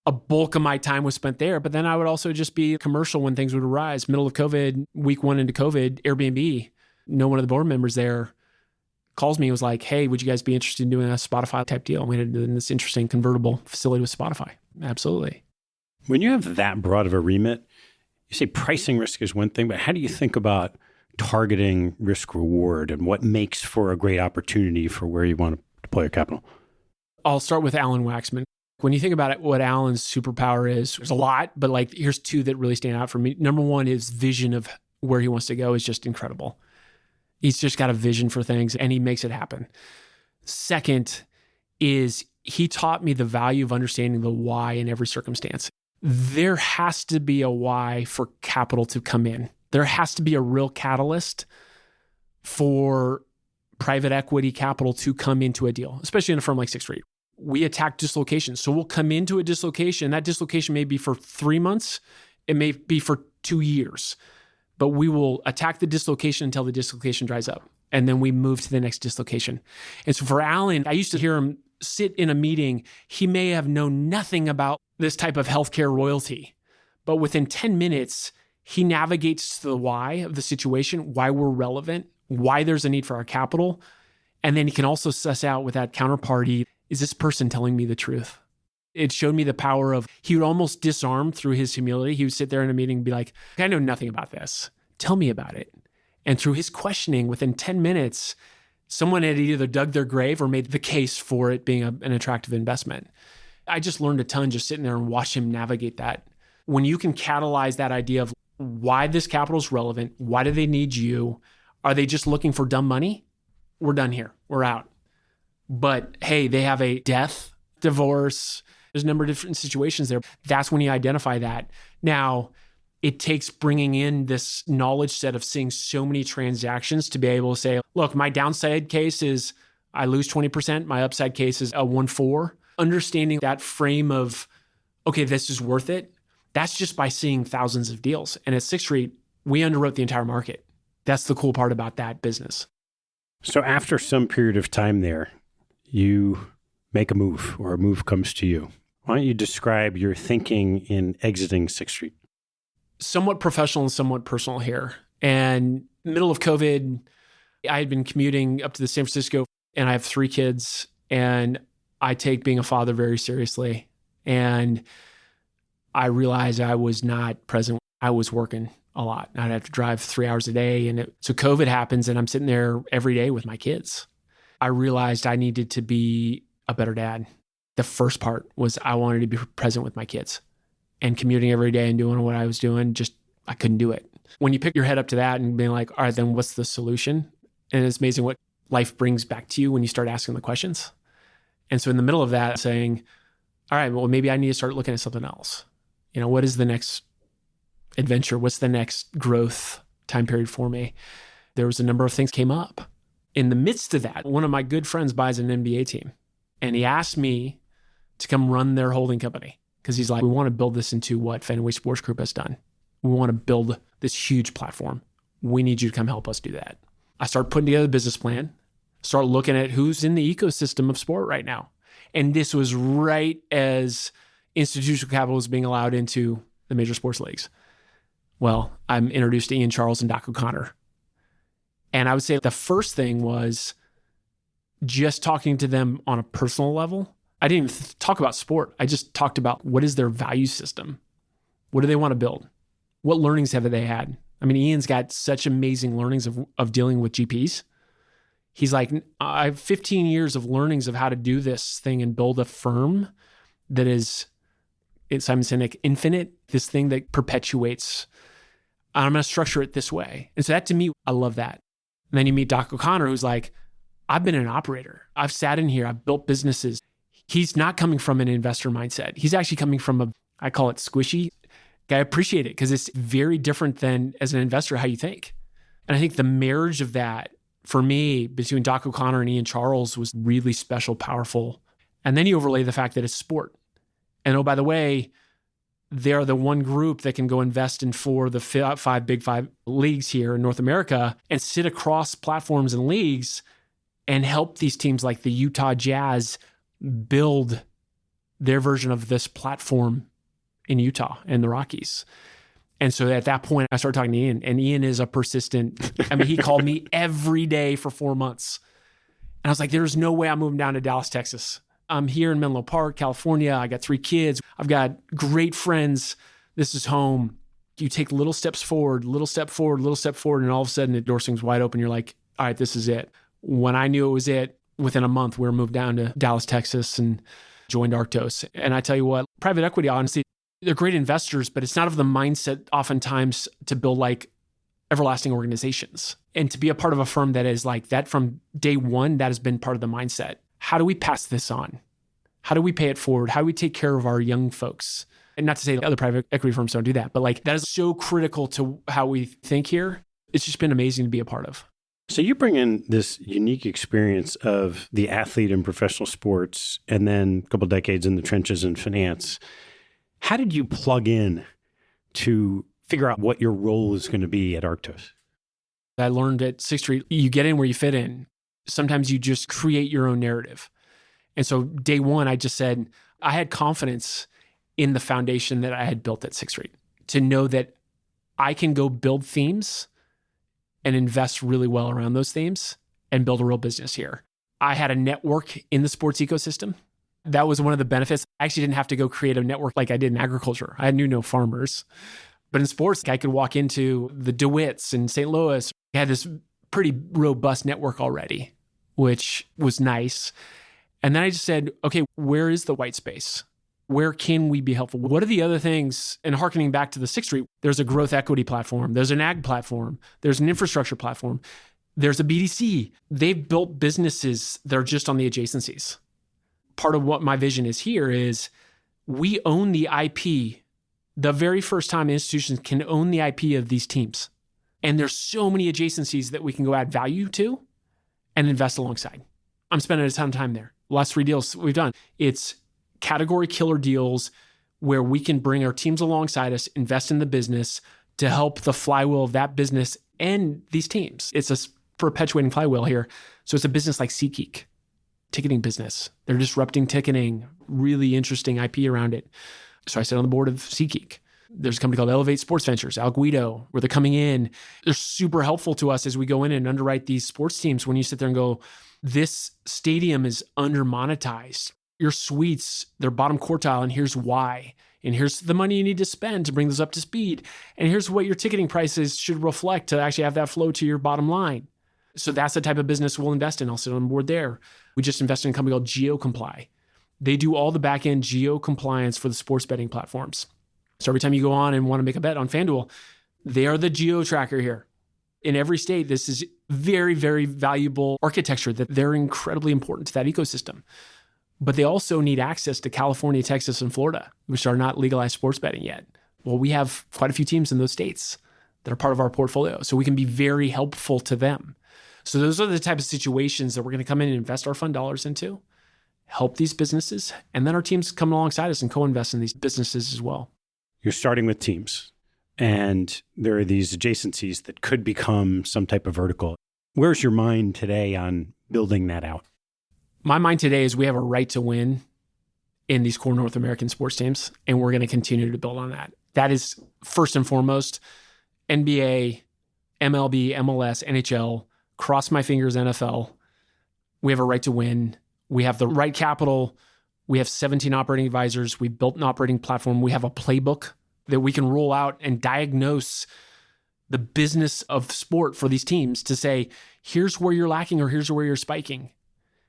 C: A bulk of my time was spent there, but then I would also just be commercial when things would arise. Middle of COVID, week 1 into COVID, Airbnb, one of the board members there calls me and was like, hey, would you guys be interested in doing a Spotify type deal? We had this interesting convertible facility with Spotify. Absolutely.
A: When you have that broad of a remit, you say pricing risk is one thing, but how do you think about targeting risk reward and what makes for a great opportunity for where you want to deploy your capital?
C: I'll start with Alan Waxman. When you think about it, what Alan's superpower is, there's a lot, but here's 2 that really stand out for me. Number 1 is vision of where he wants to go is just incredible. He's just got a vision for things and he makes it happen. Second is he taught me the value of understanding the why in every circumstance. There has to be a why for capital to come in. There has to be a real catalyst for private equity capital to come into a deal, especially in a firm like 6th Street. We attack dislocations. So we'll come into a dislocation. That dislocation may be for 3 months. It may be for 2 years. But we will attack the dislocation until the dislocation dries up. And then we move to the next dislocation. And so for Alan, I used to hear him sit in a meeting. He may have known nothing about this type of healthcare royalty. But within 10 minutes, he navigates to the why of the situation, why we're relevant, why there's a need for our capital. And then he can also suss out with that counterparty, is this person telling me the truth? It showed me the power of, he would almost disarm through his humility. He would sit there in a meeting and be like, I know nothing about this. Tell me about it. And through his questioning, within 10 minutes, someone had either dug their grave or made the case for it being an attractive investment. I just learned a ton just sitting there and watch him navigate that. When you can catalyze that idea of why this capital is relevant, why do they need you? Are they just looking for dumb money? We're done here. We're out. But hey, they have a death, divorce. There's a number of different situations there. That's when you identify that. Now, it takes bringing in this knowledge set of seeing so many transactions to be able to say, look, my downside case is I lose 20%. My upside case is a 1-4. Understanding that frame of, okay, this is worth it. That's just by seeing thousands of deals. And at Sixth Street, we underwrote the entire market. That's the cool part about that business.
A: So after some period of time there, you make a move, or a move comes to you. Why don't you describe your thinking in exiting Sixth Street?
C: Somewhat professional and somewhat personal here. And middle of COVID, I had been commuting up to the San Francisco, and I have 3 kids, and I take being a father very seriously. And I realized I was not present. I was working a lot. I'd have to drive 3 hours a day. And so COVID happens, and I'm sitting there every day with my kids. I realized I needed to be a better dad. The first part was I wanted to be present with my kids. And commuting every day and doing what I was doing, I couldn't do it. When you pick your head up to that and being like, all right, then what's the solution? And it's amazing what life brings back to you when you start asking the questions. And so in the middle of that, saying, all right, well, maybe I need to start looking at something else. What is the next adventure? What's the next growth time period for me? There was a number of things came up. In the midst of that, one of my good friends buys an NBA team. And he asked me to come run their holding company. Because he's like, we want to build this into what Fenway Sports Group has done. We want to build this huge platform. We need you to come help us do that. I start putting together a business plan, start looking at who's in the ecosystem of sport right now. And this was right as institutional capital was being allowed into the major sports leagues. Well, I'm introduced to Ian Charles and Doc O'Connor. And I would say the first thing was just talking to them on a personal level. I didn't even talk about sport. I just talked about what is their value system? What do they want to build? What learnings have they had? I mean, Ian's got such amazing learnings of dealing with GPs. He's like, I have 15 years of learnings of how to do this thing and build a firm that is, Simon Sinek, infinite, this thing that perpetuates. I'm going to structure it this way. And so that to me, I love that. And then you meet Doc O'Connor, who's like, I've been an operator. I've sat in here. I've built businesses. He's not coming from an investor mindset. He's actually coming from I call it squishy. I appreciate it because it's very different than as an investor, how you think. And I think the marriage of that for me between Doc O'Connor and Ian Charles was really special, powerful. And then you overlay the fact that it's sport. And oh, by the way, they're the one group that can go invest in 4 of the big five leagues here in North America and sit across platforms and leagues and help these teams like the Utah Jazz build their version of this platform in Utah and the Rockies. And so at that point, I started talking to Ian, and Ian is a persistent, he called me every day for 4 months. And I was like, there's no way I'm moving down to Dallas, Texas. I'm here in Menlo Park, California. I got 3 kids. I've got great friends. This is home. You take little steps forward, little step forward, little step forward, and all of a sudden the door swings wide open. You're like, all right, this is it. When I knew it was it, within a month, we were moved down to Dallas, Texas, and joined Arctos. And I tell you what, private equity, honestly, they're great investors, but it's not of the mindset oftentimes to build like everlasting organizations. And to be a part of a firm that is like that from day one, that has been part of the mindset. How do we pass this on? How do we pay it forward? How do we take care of our young folks? And not to say that other private equity firms don't do that, but like that is so critical to how we think here. It's just been amazing to be a part of.
A: So you bring in this unique experience of the athlete in professional sports and then a couple of decades in the trenches in finance. How did you plug in to figure out what your role is going to be at Arctos?
C: I learned at Sixth Street, you get in where you fit in. Sometimes you just create your own narrative. And so day one, I just said, I had confidence in the foundation that I had built at Sixth Street to know that I can go build themes and invest really well around those themes and build a real business here. I had a network in the sports ecosystem. That was one of the benefits. I actually didn't have to go create a network like I did in agriculture. I knew no farmers. But in sports, I could walk into the DeWitts in St. Louis. I had this pretty robust network already, which was nice. And then I just said, okay, where is the white space? Where can we be helpful? What are the other things? And hearkening back to the Sixth Street, there's a growth equity platform. There's an ag platform. There's an infrastructure platform. There's a BDC. They've built businesses that are just on the adjacencies. Part of what my vision is here is we own the IP. The very first time institutions can own the IP of these teams. And there's so many adjacencies that we can go add value to and invest alongside. I'm spending a ton of time there. The last 3 deals we've done, it's category killer deals where we can bring our teams alongside us, invest in the business to help the flywheel of that business and these teams. It's a perpetuating flywheel here. So it's a business like SeatGeek, ticketing business. They're disrupting ticketing, really interesting IP around it. So I sit on the board of SeatGeek. There's a company called Elevate Sports Ventures, Al Guido, where they're coming in. They're super helpful to us as we go in and underwrite these sports teams. When you sit there and go, this stadium is under-monetized. Your suites, they're bottom quartile, and here's why. And here's the money you need to spend to bring those up to speed. And here's what your ticketing prices should reflect to actually have that flow to your bottom line. So that's the type of business we'll invest in. I'll sit on board there. We just invested in a company called GeoComply. They do all the back-end geo compliance for the sports betting platforms. So every time you go on and want to make a bet on FanDuel, they are the geo tracker here. In every state, this is very, very valuable architecture that they're incredibly important to that ecosystem. But they also need access to California, Texas, and Florida, which are not legalized sports betting yet. Well, we have quite a few teams in those states that are part of our portfolio, so we can be very helpful to them. So those are the type of situations that we're going to come in and invest our fund dollars into, help these businesses, and then our teams come alongside us and co-invest in these businesses as well.
A: You're starting with teams, and there are these adjacencies that could become some type of vertical. Where's your mind today on building that out?
C: My mind today is we have a right to win in these core North American sports teams, and we're going to continue to build on that. That is first and foremost, NBA, MLB, MLS, NHL, cross my fingers, NFL. We have a right to win. We have the right capital. We have 17 operating advisors. We built an operating platform. We have a playbook that we can roll out and diagnose the business of sport for these teams to say, here's where you're lacking or here's where you're spiking.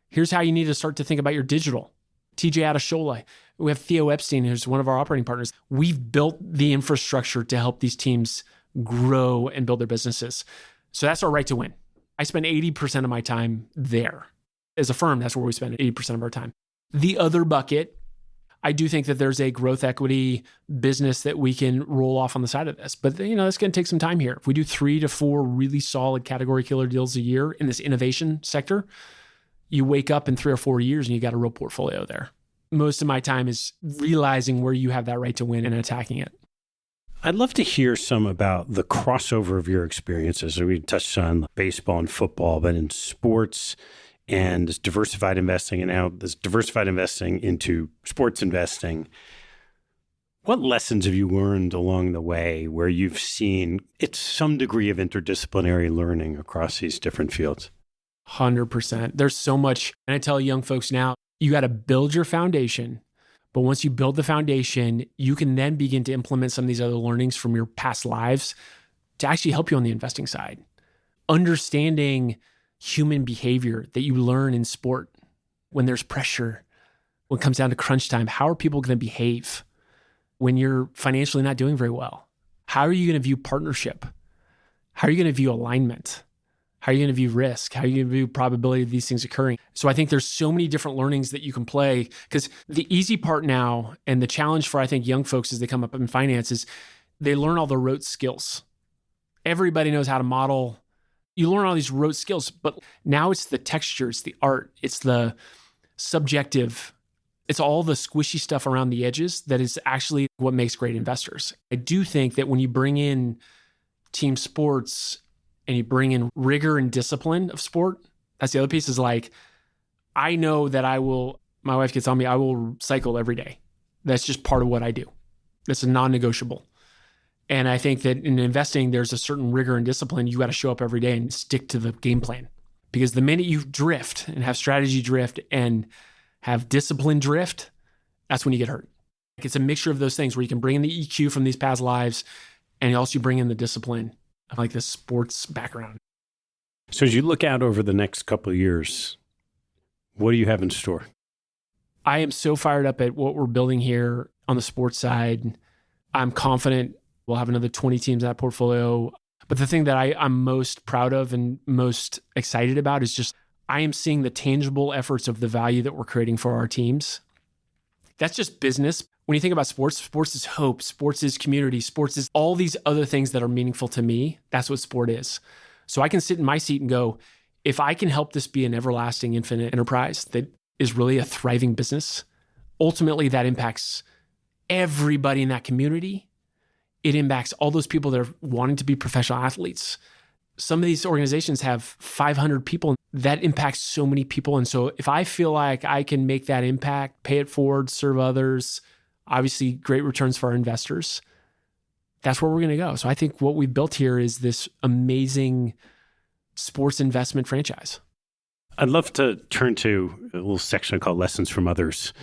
C: Here's how you need to start to think about your digital. TJ Adeshola. We have Theo Epstein, who's one of our operating partners. We've built the infrastructure to help these teams grow and build their businesses. So that's our right to win. I spend 80% of my time there. As a firm, that's where we spend 80% of our time. The other bucket, I do think that there's a growth equity business that we can roll off on the side of this. But, that's going to take some time here. If we do 3 to 4 really solid category killer deals a year in this innovation sector, you wake up in 3 or 4 years and you got a real portfolio there. Most of my time is realizing where you have that right to win and attacking it.
A: I'd love to hear some about the crossover of your experiences. We touched on baseball and football, but in sports and this diversified investing, and now this diversified investing into sports investing. What lessons have you learned along the way where you've seen it's some degree of interdisciplinary learning across these different fields?
C: 100%. There's so much. And I tell young folks now, you got to build your foundation. But once you build the foundation, you can then begin to implement some of these other learnings from your past lives to actually help you on the investing side. Understanding human behavior that you learn in sport when there's pressure, when it comes down to crunch time, how are people going to behave when you're financially not doing very well? How are you going to view partnership? How are you going to view alignment? How are you going to view risk? How are you going to view probability of these things occurring? So I think there's so many different learnings that you can play, because the easy part now and the challenge for, I think, young folks as they come up in finance is they learn all the rote skills. Everybody knows how to model. You learn all these rote skills, but now it's the texture, it's the art, it's the subjective, it's all the squishy stuff around the edges that is actually what makes great investors. I do think that when you bring in team sports and you bring in rigor and discipline of sport, that's the other piece, is like, I know that my wife gets on me, I will cycle every day. That's just part of what I do. That's a non-negotiable. And I think that in investing, there's a certain rigor and discipline. You got to show up every day and stick to the game plan. Because the minute you drift and have strategy drift and have discipline drift, that's when you get hurt. It's a mixture of those things where you can bring in the EQ from these past lives and you also bring in the discipline of like this sports background.
A: So as you look out over the next couple of years, what do you have in store?
C: I am so fired up at what we're building here on the sports side. I'm confident we'll have another 20 teams in that portfolio. But the thing that I'm most proud of and most excited about is just I am seeing the tangible efforts of the value that we're creating for our teams. That's just business. When you think about sports, sports is hope, sports is community, sports is all these other things that are meaningful to me. That's what sport is. So I can sit in my seat and go, if I can help this be an everlasting, infinite enterprise that is really a thriving business, ultimately that impacts everybody in that community. It impacts all those people that are wanting to be professional athletes. Some of these organizations have 500 people. That impacts so many people. And so if I feel like I can make that impact, pay it forward, serve others, obviously great returns for our investors, that's where we're going to go. So I think what we've built here is this amazing sports investment franchise.
A: I'd love to turn to a little section called Lessons from Others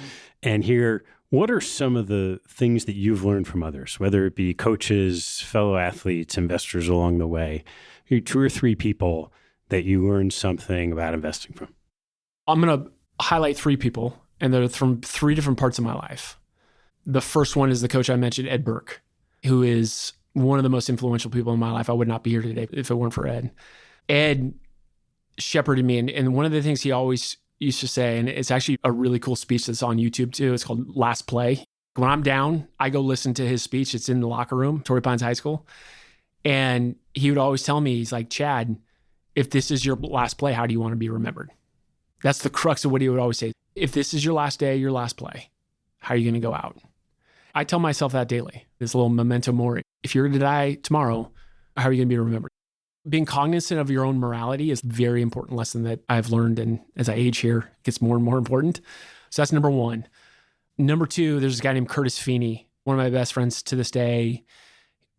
A: and hear what are some of the things that you've learned from others, whether it be coaches, fellow athletes, investors along the way, 2 or 3 people that you learned something about investing from?
C: I'm going to highlight 3 people, and they're from 3 different parts of my life. The first one is the coach I mentioned, Ed Burke, who is one of the most influential people in my life. I would not be here today if it weren't for Ed. Ed shepherded me, and one of the things he always used to say, and it's actually a really cool speech that's on YouTube too. It's called Last Play. When I'm down, I go listen to his speech. It's in the locker room, Torrey Pines High School. And he would always tell me, he's like, Chad, if this is your last play, how do you want to be remembered? That's the crux of what he would always say. If this is your last day, your last play, how are you going to go out? I tell myself that daily. This little memento mori. If you're going to die tomorrow, how are you going to be remembered? Being cognizant of your own morality is a very important lesson that I've learned. And as I age here, it gets more and more important. So that's number 1. Number 2, there's a guy named Curtis Feeney, one of my best friends to this day.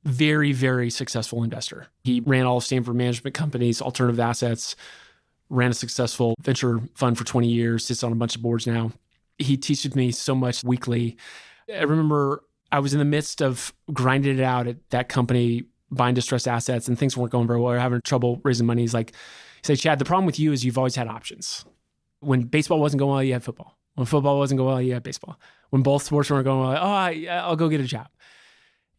C: Very, very successful investor. He ran all of Stanford management companies, alternative assets, ran a successful venture fund for 20 years, sits on a bunch of boards now. He teaches me so much weekly. I remember I was in the midst of grinding it out at that company, buying distressed assets, and things weren't going very well. We were having trouble raising money. He said, Chad, the problem with you is you've always had options. When baseball wasn't going well, you had football. When football wasn't going well, you had baseball. When both sports weren't going well, I'll go get a job.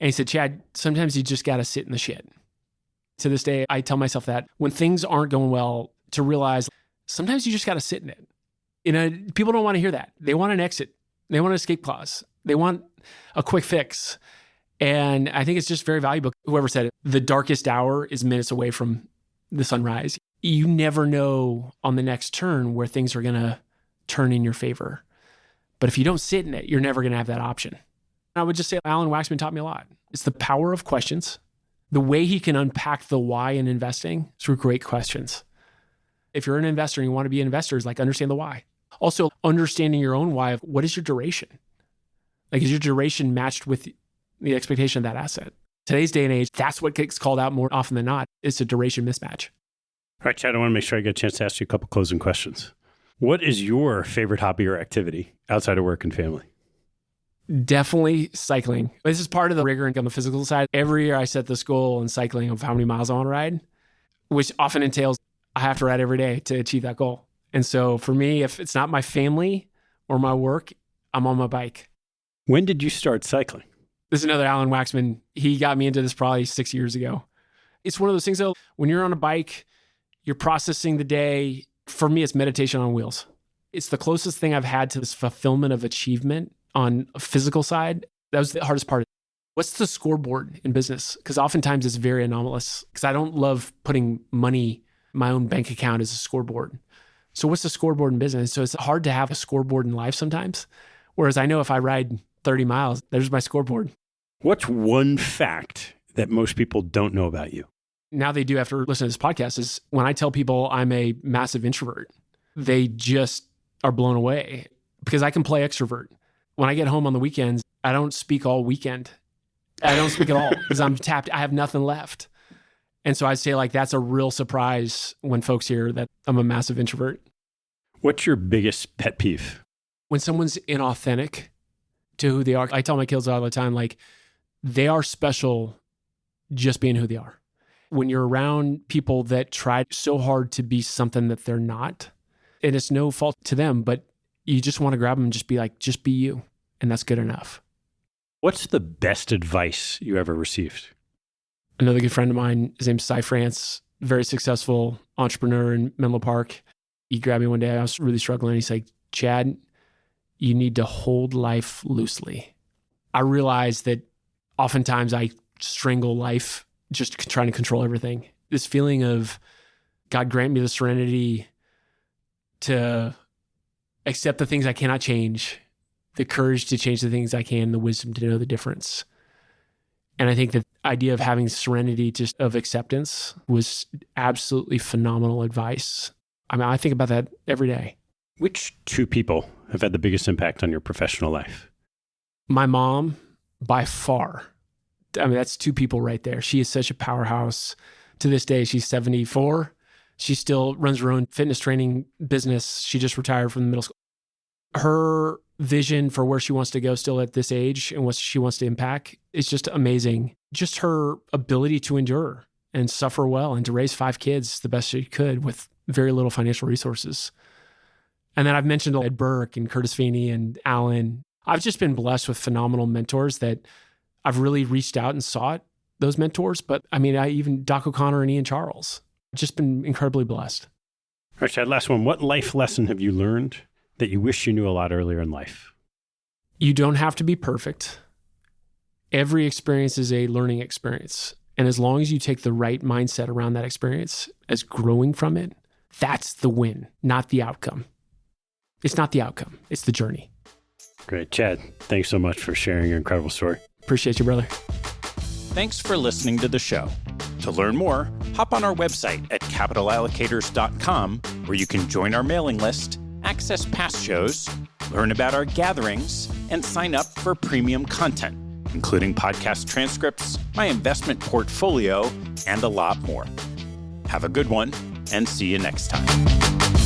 C: And he said, Chad, sometimes you just got to sit in the shit. To this day, I tell myself that when things aren't going well, to realize sometimes you just got to sit in it. People don't want to hear that. They want an exit. They want an escape clause. They want a quick fix. And I think it's just very valuable. Whoever said it, the darkest hour is minutes away from the sunrise. You never know on the next turn where things are going to turn in your favor. But if you don't sit in it, you're never going to have that option. I would just say Alan Waxman taught me a lot. It's the power of questions. The way he can unpack the why in investing through great questions. If you're an investor and you want to be an investor, is like understand the why. Also, understanding your own why of what is your duration? Like, is your duration matched with the expectation of that asset? Today's day and age, that's what gets called out more often than not. It's a duration mismatch.
A: All right, Chad, I want to make sure I get a chance to ask you a couple closing questions. What is your favorite hobby or activity outside of work and family?
C: Definitely cycling. This is part of the rigor on the physical side. Every year I set this goal in cycling of how many miles I want to ride, which often entails I have to ride every day to achieve that goal. And so for me, if it's not my family or my work, I'm on my bike.
A: When did you start cycling?
C: This is another Alan Waxman. He got me into this probably 6 years ago. It's one of those things though, when you're on a bike, you're processing the day. For me, it's meditation on wheels. It's the closest thing I've had to this fulfillment of achievement on a physical side. That was the hardest part. What's the scoreboard in business? Because oftentimes it's very anomalous because I don't love putting money, my own bank account as a scoreboard. So what's the scoreboard in business? So it's hard to have a scoreboard in life sometimes. Whereas I know if I ride 30 miles, there's my scoreboard.
A: What's one fact that most people don't know about you?
C: Now they do after listening to this podcast is when I tell people I'm a massive introvert, they just are blown away because I can play extrovert. When I get home on the weekends, I don't speak all weekend. I don't speak at all because I'm tapped. I have nothing left. And so I'd say like that's a real surprise when folks hear that I'm a massive introvert.
A: What's your biggest pet peeve?
C: When someone's inauthentic to who they are. I tell my kids all the time, like, they are special just being who they are. When you're around people that try so hard to be something that they're not, and it's no fault to them, but you just want to grab them and just be like, just be you. And that's good enough.
A: What's the best advice you ever received?
C: Another good friend of mine, his name's Cy France, very successful entrepreneur in Menlo Park. He grabbed me one day, I was really struggling. He's like, Chad, you need to hold life loosely. I realized that oftentimes I strangle life just trying to control everything. This feeling of God grant me the serenity to accept the things I cannot change, the courage to change the things I can, the wisdom to know the difference. And I think the idea of having serenity just of acceptance was absolutely phenomenal advice. I mean, I think about that every day.
A: Which two people have had the biggest impact on your professional life?
C: My mom, by far. I mean, that's two people right there. She is such a powerhouse. To this day, she's 74. She still runs her own fitness training business. She just retired from the middle school. Her vision for where she wants to go still at this age and what she wants to impact is just amazing. Just her ability to endure and suffer well and to raise 5 kids the best she could with very little financial resources. And then I've mentioned Ed Burke and Curtis Feeney and Alan. I've just been blessed with phenomenal mentors that I've really reached out and sought those mentors. But I mean, even Doc O'Connor and Ian Charles, I've just been incredibly blessed.
A: All right, Chad, last one. What life lesson have you learned that you wish you knew a lot earlier in life?
C: You don't have to be perfect. Every experience is a learning experience. And as long as you take the right mindset around that experience as growing from it, that's the win, not the outcome. It's not the outcome. It's the journey.
A: Great. Chad, thanks so much for sharing your incredible story.
C: Appreciate you, brother.
A: Thanks for listening to the show. To learn more, hop on our website at capitalallocators.com, where you can join our mailing list, access past shows, learn about our gatherings, and sign up for premium content, including podcast transcripts, my investment portfolio, and a lot more. Have a good one, and see you next time.